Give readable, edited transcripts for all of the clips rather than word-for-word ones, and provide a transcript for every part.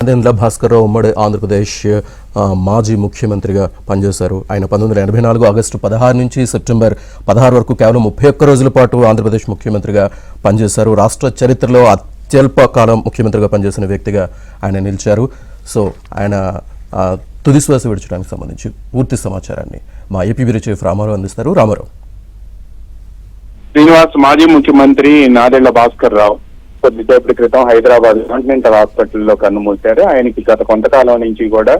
నాదెండ్ల భాస్కర్రావు ఉమ్మడి ఆంధ్రప్రదేశ్ మాజీ ముఖ్యమంత్రిగా పనిచేశారు. ఆయన 1984 ఆగస్టు 16 నుంచి సెప్టెంబర్ 16 వరకు కేవలం 31 రోజుల పాటు ఆంధ్రప్రదేశ్ ముఖ్యమంత్రిగా పనిచేశారు. రాష్ట్ర చరిత్రలో అత్యల్ప కాలం ముఖ్యమంత్రిగా పనిచేసిన వ్యక్తిగా ఆయన నిలిచారు. సో ఆయన తుది శ్వాస విడిచడానికి సంబంధించి పూర్తి సమాచారాన్ని మా ఏపీ బ్యూరో చీఫ్ రామారావు అందిస్తారు. రామారావు. శ్రీనివాస్ మాజీ ముఖ్యమంత్రి నాదెండ్ల భాస్కర్రావు కొద్దిసేపటి క్రితం హైదరాబాద్ కాంటినెంటల్ హాస్పిటల్లో కన్నుమూశారు. ఆయనకి గత కొంతకాలం నుంచి కూడా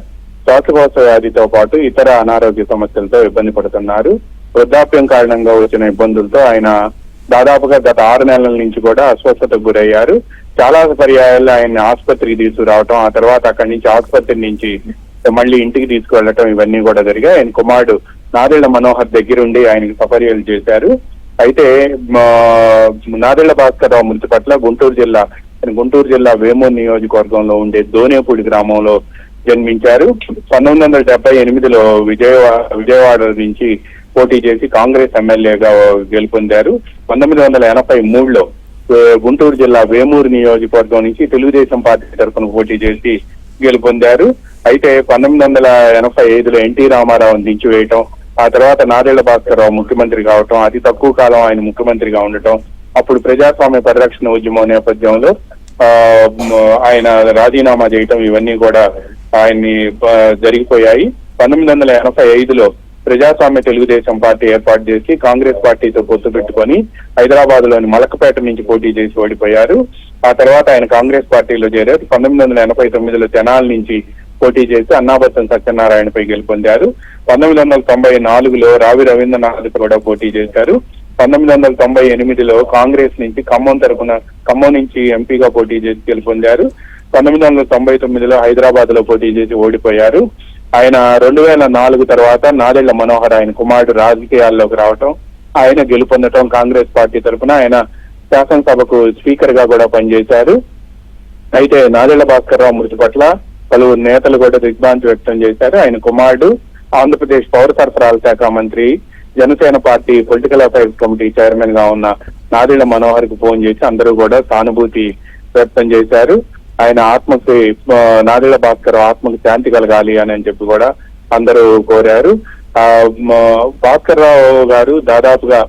శ్వాసకోశ వ్యాధితో పాటు ఇతర అనారోగ్య సమస్యలతో ఇబ్బంది పడుతున్నారు. వృద్ధాప్యం కారణంగా వచ్చిన ఇబ్బందులతో ఆయన దాదాపుగా గత 6 నెలల నుంచి కూడా అస్వస్థతకు గురయ్యారు. చాలా పర్యాయాలు ఆయన ఆసుపత్రికి తీసుకురావటం, ఆ తర్వాత అక్కడి నుంచి ఆసుపత్రి నుంచి మళ్ళీ ఇంటికి తీసుకువెళ్లటం ఇవన్నీ కూడా జరిగాయి. ఆయన కుమారుడు నాదెండ్ల మనోహర్ దగ్గరుండి ఆయనకి సపర్యలు చేశారు. అయితే నాదెండ్ల భాస్కర్రావు మృతి పట్ల గుంటూరు జిల్లా వేమూరు నియోజకవర్గంలో ఉండే దోనేపూడి గ్రామంలో జన్మించారు. 1978లో విజయవాడ నుంచి పోటీ చేసి కాంగ్రెస్ ఎమ్మెల్యేగా గెలుపొందారు. 1983లో గుంటూరు జిల్లా వేమూరు నియోజకవర్గం నుంచి తెలుగుదేశం పార్టీ తరఫున పోటీ చేసి గెలుపొందారు. అయితే 1985లో ఎన్టీ రామారావును దించివేయటం, ఆ తర్వాత నాదెండ్ల భాస్కర్రావు ముఖ్యమంత్రి కావటం, అతి తక్కువ కాలం ఆయన ముఖ్యమంత్రిగా ఉండటం, అప్పుడు ప్రజాస్వామ్య పరిరక్షణ ఉద్యమం నేపథ్యంలో ఆయన రాజీనామా చేయటం ఇవన్నీ కూడా ఆయన్ని జరిగిపోయాయి. 1985లో ప్రజాస్వామ్య తెలుగుదేశం పార్టీ ఏర్పాటు చేసి కాంగ్రెస్ పార్టీతో పొత్తు పెట్టుకొని హైదరాబాద్ లోని మలకపేట నుంచి పోటీ చేసి ఓడిపోయారు. ఆ తర్వాత ఆయన కాంగ్రెస్ పార్టీలో చేరారు. 1989లో తెనాలి నుంచి పోటీ చేసి అన్నాబత్తం సత్యనారాయణపై గెలుపొందారు. 1994లో రావి రవీంద్రనాథ్ కూడా పోటీ చేశారు. 1998లో కాంగ్రెస్ నుంచి ఖమ్మం నుంచి ఎంపీగా పోటీ చేసి గెలుపొందారు. 1999లో హైదరాబాద్ లో పోటీ చేసి ఓడిపోయారు. ఆయన 2004 తర్వాత నాదెండ్ల మనోహర్ ఆయన కుమారుడు రాజకీయాల్లోకి రావటం, ఆయన గెలుపొందటం, కాంగ్రెస్ పార్టీ తరఫున ఆయన శాసనసభకు స్పీకర్ గా కూడా పనిచేశారు. అయితే నాదెండ్ల భాస్కర్రావు మృతి పట్ల పలువురు నేతలు కూడా దిగ్భ్రాంతి వ్యక్తం చేశారు. ఆయన కుమారుడు ఆంధ్రప్రదేశ్ పౌర సరఫరాల శాఖ మంత్రి, Janasena party political affairs committee chairman గా ఉన్న నాదెండ్ల మనోహర్ కు ఫోన్ చేసి అందరూ కూడా సానుభూతి వ్యక్తం చేశారు. ఆయన ఆత్మకి నాదెండ్ల భాస్కర్రావు ఆత్మకు శాంతి కలగాలి అని చెప్పి కూడా అందరూ కోరారు. భాస్కర్రావు గారు దాదాపుగా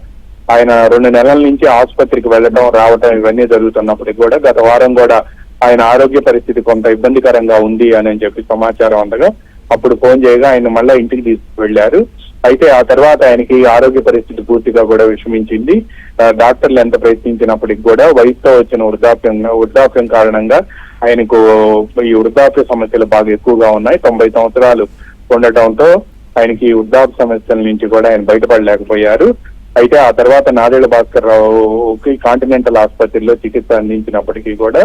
ఆయన 2 నెలల నుంచి ఆసుపత్రికి వెళ్ళటం రావటం ఇవన్నీ జరుగుతున్నప్పటికీ కూడా గత వారం కూడా ఆయన ఆరోగ్య పరిస్థితి కొంత ఇబ్బందికరంగా ఉంది అని చెప్పి సమాచారం అందగా అప్పుడు ఫోన్ చేయగా ఆయన మళ్ళా ఇంటికి తీసుకువెళ్లారు. అయితే ఆ తర్వాత ఆయనకి ఆరోగ్య పరిస్థితి పూర్తిగా కూడా విషమించింది. డాక్టర్లు ఎంత ప్రయత్నించినప్పటికీ కూడా వయసుతో వచ్చిన వృద్ధాప్యం కారణంగా ఆయనకు ఈ వృద్ధాప్య సమస్యలు బాగా ఎక్కువగా ఉన్నాయి. 90 సంవత్సరాలు ఉండటంతో ఆయనకి వృద్ధాప్య సమస్యల నుంచి కూడా ఆయన బయటపడలేకపోయారు. అయితే ఆ తర్వాత నాదెండ్ల భాస్కర్రావుకి కాంటినెంటల్ ఆసుపత్రిలో చికిత్స అందించినప్పటికీ కూడా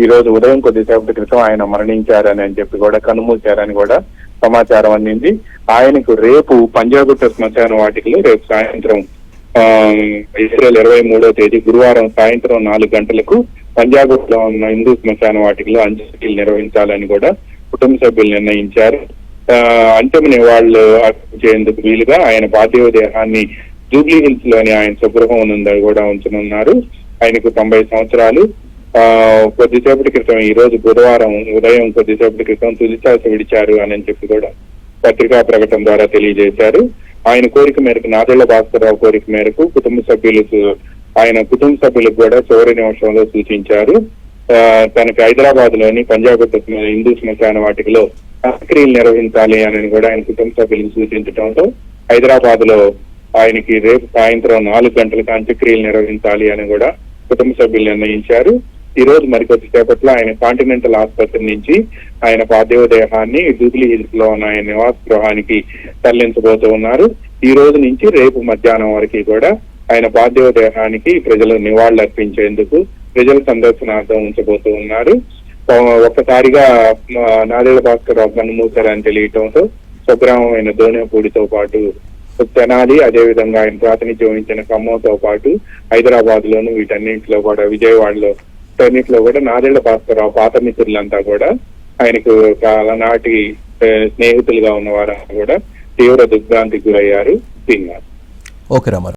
ఈ రోజు ఉదయం కొద్దిసేపటి క్రితం ఆయన మరణించారని చెప్పి కూడా కన్నుమూశారని కూడా సమాచారం అందింది. ఆయనకు రేపు పంజాగుట్ట శ్మశాన వాటికలో రేపు సాయంత్రం ఏప్రిల్ 23వ తేదీ గురువారం సాయంత్రం 4 గంటలకు పంజాగుట్టలో ఉన్న హిందూ శ్మశాన వాటికలో అంత్యక్రియలు నిర్వహించాలని కూడా కుటుంబ సభ్యులు నిర్ణయించారు. అంతిమ నివాళులు అర్పించేందుకు వీలుగా ఆయన పార్థివ దేహాన్ని జూబ్లీ హిల్స్ లోని ఆయన స్వగృహం కూడా ఉంచనున్నారు. ఆయనకు 90 సంవత్సరాలు. కొద్దిసేపటి క్రితం ఈ రోజు బుధవారం ఉదయం కొద్దిసేపటి క్రితం తుదిశ్వాస విడిచారు అని చెప్పి కూడా పత్రికా ప్రకటన ద్వారా తెలియజేశారు. ఆయన కోరిక మేరకు నాదెండ్ల భాస్కర్రావు కోరిక మేరకు ఆయన కుటుంబ సభ్యులకు కూడా చివరి నిమిషంలో సూచించారు. తనకి హైదరాబాద్ లోని పంజాగుట్ట హిందూ శ్మశాన వాటికలో అంత్యక్రియలు నిర్వహించాలి అని కూడా ఆయన కుటుంబ సభ్యులకు సూచించడంతో హైదరాబాద్ లో ఆయనకి రేపు సాయంత్రం 4 గంటలకు అంత్యక్రియలు నిర్వహించాలి అని కూడా కుటుంబ సభ్యులు నిర్ణయించారు. ఈ రోజు మరికొద్దిసేపట్లో ఆయన కాంటినెంటల్ ఆసుపత్రి నుంచి ఆయన పార్థివ దేహాన్ని జూబ్లీ హిల్స్ లో ఉన్న ఆయన నివాస గృహానికి తరలించబోతూ ఉన్నారు. ఈ రోజు నుంచి రేపు మధ్యాహ్నం వరకు కూడా ఆయన పార్థివ దేహానికి ప్రజలు నివాళులు అర్పించేందుకు ప్రజల సందర్శనార్థం ఉంచబోతూ ఉన్నారు. ఒక్కసారిగా నాదెండ్ల భాస్కర్రావు కన్నుమూశారని తెలియటంతో స్వగ్రామమైన దోనేపూడితో పాటు తెనాలి, అదేవిధంగా ఆయన ప్రాతినిధ్యం వహించిన ఖమ్మంతో పాటు హైదరాబాద్ లోను వీటన్నింటిలో కూడా విజయవాడలో అన్నింటిలో కూడా నాదెండ్ల భాస్కర్రావు పాత మిత్రులంతా కూడా ఆయనకు నాటి స్నేహితులుగా ఉన్న వారంతా కూడా తీవ్ర దిగ్భ్రాంతికి గురయ్యారు. ఓకే రామారావు.